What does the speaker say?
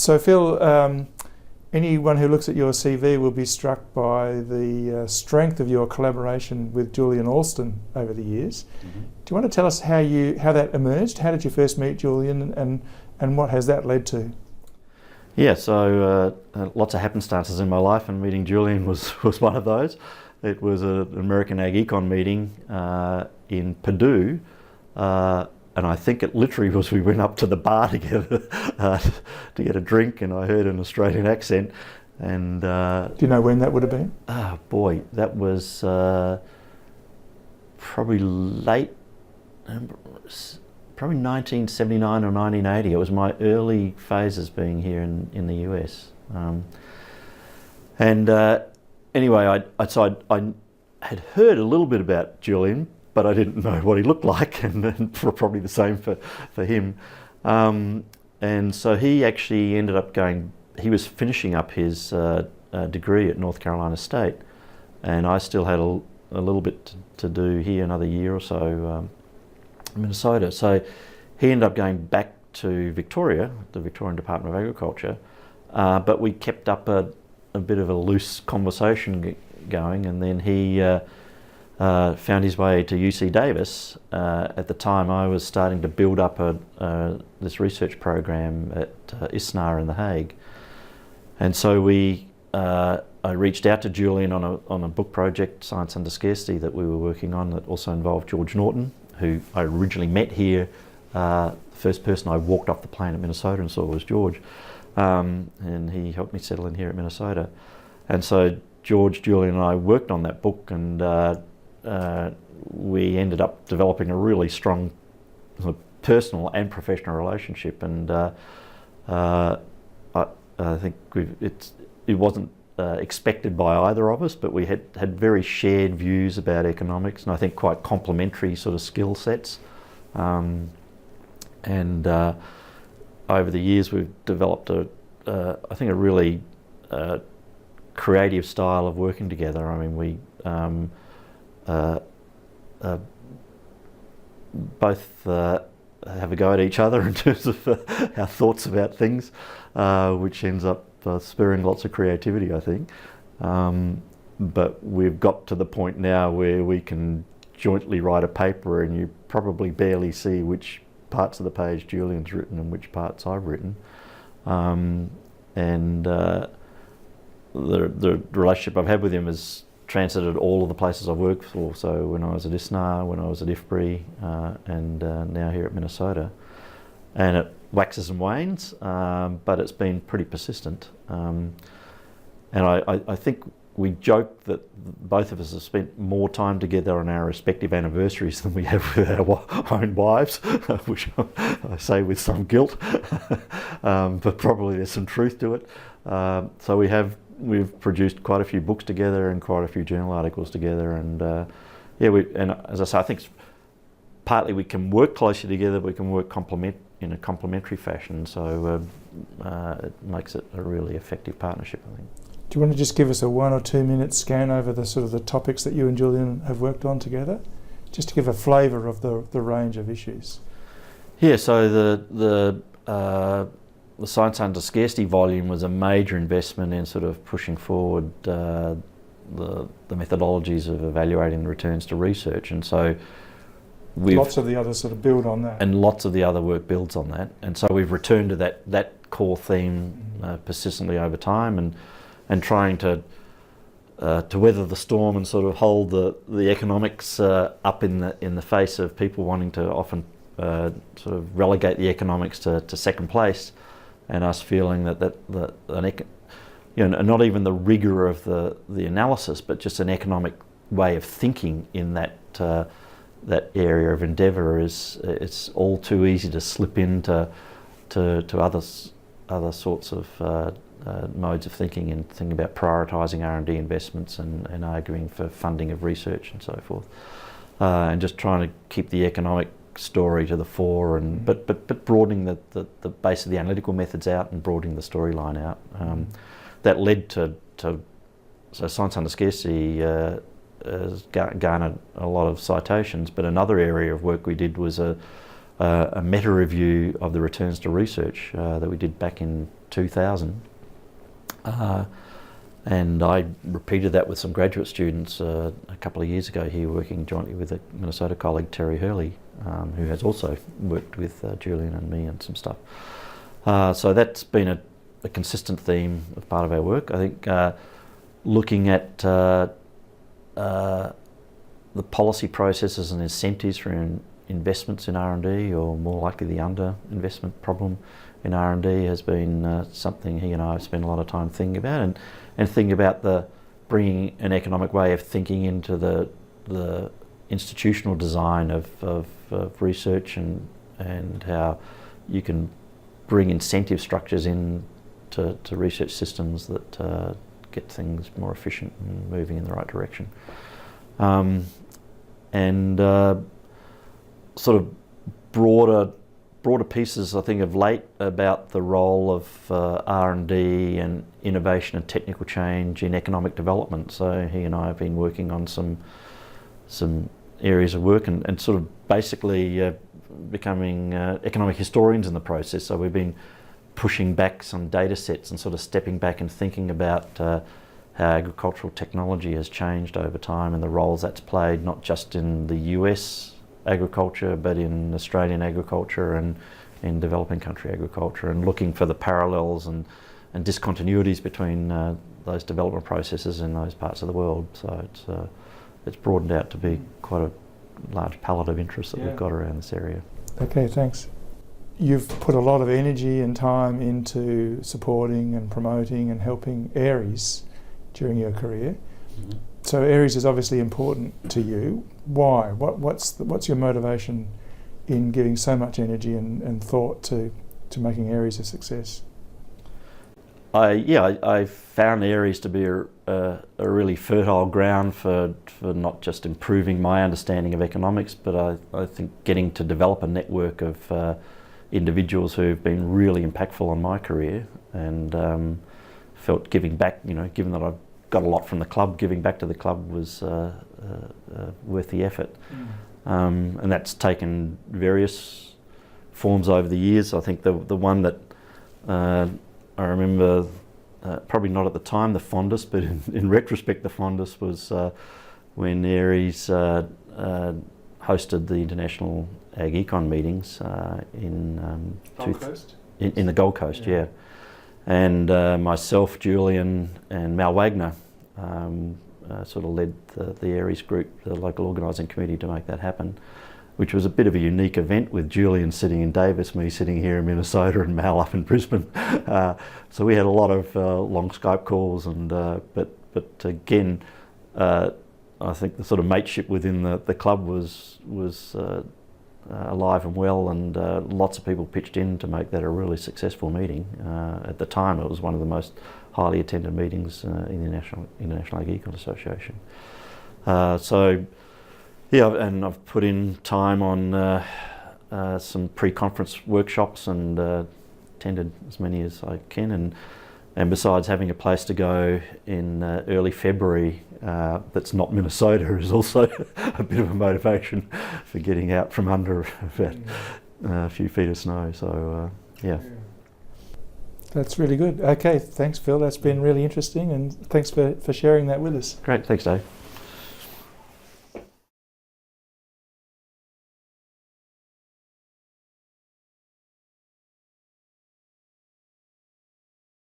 So Phil, anyone who looks at your CV will be struck by the strength of your collaboration with Julian Alston over the years. Mm-hmm. Do you want to tell us how that emerged? How did you first meet Julian, and what has that led to? Yeah, so lots of happenstances in my life, and meeting Julian was one of those. It was an American Ag Econ meeting in Pardey, and I think it literally was we went up to the bar together to get a drink, and I heard an Australian accent. And do you know when that would have been? Oh boy, that was probably late. Probably 1979 or 1980. It was my early phases being here in the US. Anyway, I had heard a little bit about Julian, but I didn't know what he looked like, and probably the same for him. And so he actually ended up he was finishing up his degree at North Carolina State, and I still had a little bit to do here, another year or so. Minnesota. So he ended up going back to Victoria, the Victorian Department of Agriculture, but we kept up a bit of a loose conversation going, and then he found his way to UC Davis. At the time I was starting to build up this research program at ISNA in The Hague, and so I reached out to Julian on a book project, Science Under Scarcity, that we were working on, that also involved George Norton, who I originally met here. The first person I walked off the plane at Minnesota and saw was George, and he helped me settle in here at Minnesota. And so George, Julian and I worked on that book, and we ended up developing a really strong sort of personal and professional relationship. And I think it wasn't expected by either of us, but we had very shared views about economics, and I think quite complementary sort of skill sets. Over the years we've developed I think a really creative style of working together. I mean, we both have a go at each other in terms of our thoughts about things, which ends up spurring lots of creativity, I think. But we've got to the point now where we can jointly write a paper, and you probably barely see which parts of the page Julian's written and which parts I've written. The relationship I've had with him has transited all of the places I've worked for. So when I was at ISNA, when I was at IFPRI, and now here at Minnesota. And it waxes and wanes, but it's been pretty persistent. And I think we joke that both of us have spent more time together on our respective anniversaries than we have with our own wives, which I say with some guilt, but probably there's some truth to it. So we've produced quite a few books together and quite a few journal articles together, and and as I say, I think partly we can work closely together, but we can work in a complementary fashion, so it makes it a really effective partnership, I think. Do you want to just give us a 1 or 2 minute scan over the sort of the topics that you and Julian have worked on together, just to give a flavour of the range of issues? Yeah, so the Science Under Scarcity volume was a major investment in sort of pushing forward the methodologies of evaluating the returns to research, and so lots of the others sort of build on that. And lots of the other work builds on that, and so we've returned to that core theme persistently over time, and trying to weather the storm and sort of hold the economics up in the face of people wanting to often sort of relegate the economics to second place, and us feeling that not even the rigour of the analysis, but just an economic way of thinking in that area of endeavour it's all too easy to slip into other sorts of modes of thinking, and thinking about prioritising R&D investments and arguing for funding of research and so forth, and just trying to keep the economic story to the fore, but broadening the base of the analytical methods out and broadening the storyline out. That led to Science Under Scarcity has garnered a lot of citations, but another area of work we did was a meta review of the returns to research that we did back in 2000. And I repeated that with some graduate students a couple of years ago here, working jointly with a Minnesota colleague, Terry Hurley, who has also worked with Julian and me and some stuff. So that's been a consistent theme of part of our work. I think looking at the policy processes and incentives for investments in R&D, or more likely the under-investment problem in R&D, has been something he and I have spent a lot of time thinking about, and thinking about bringing an economic way of thinking into the institutional design of research, and how you can bring incentive structures in to research systems that get things more efficient and moving in the right direction. And sort of broader pieces, I think, of late about the role of R&D and innovation and technical change in economic development. So he and I have been working on some areas of work and sort of basically becoming economic historians in the process. So we've been pushing back some data sets and sort of stepping back and thinking about how agricultural technology has changed over time and the roles that's played, not just in the US agriculture, but in Australian agriculture and in developing country agriculture, and looking for the parallels and discontinuities between those development processes in those parts of the world. So it's broadened out to be quite a large palette of interests that we've got around this area. Okay, thanks. You've put a lot of energy and time into supporting and promoting and helping AARES during your career. Mm-hmm. So AARES is obviously important to you. Why? What's your motivation in giving so much energy and thought to making AARES a success? I found AARES to be a really fertile ground for not just improving my understanding of economics, but I think getting to develop a network of individuals who've been really impactful on my career, and felt giving back, given that I've got a lot from the club, giving back to the club was worth the effort. And that's taken various forms over the years. I think the one that I remember, probably not at the time the fondest, but in retrospect the fondest, was when AARES hosted the International Ag Econ meetings in the Gold Coast, yeah. And myself, Julian and Mal Wagner sort of led the AARES group, the local organising committee, to make that happen, which was a bit of a unique event, with Julian sitting in Davis, me sitting here in Minnesota, and Mal up in Brisbane. So we had a lot of long Skype calls, and but again, I think the sort of mateship within the club was alive and well, and lots of people pitched in to make that a really successful meeting. At the time, it was one of the most highly attended meetings in the International Ag Econ Association. And I've put in time on some pre-conference workshops and attended as many as I can, and besides, having a place to go in early February that's not Minnesota is also a bit of a motivation for getting out from under a few feet of snow. So yeah. That's really good. Okay, thanks Phil, that's been really interesting, and thanks for sharing that with us. Great, thanks Dave.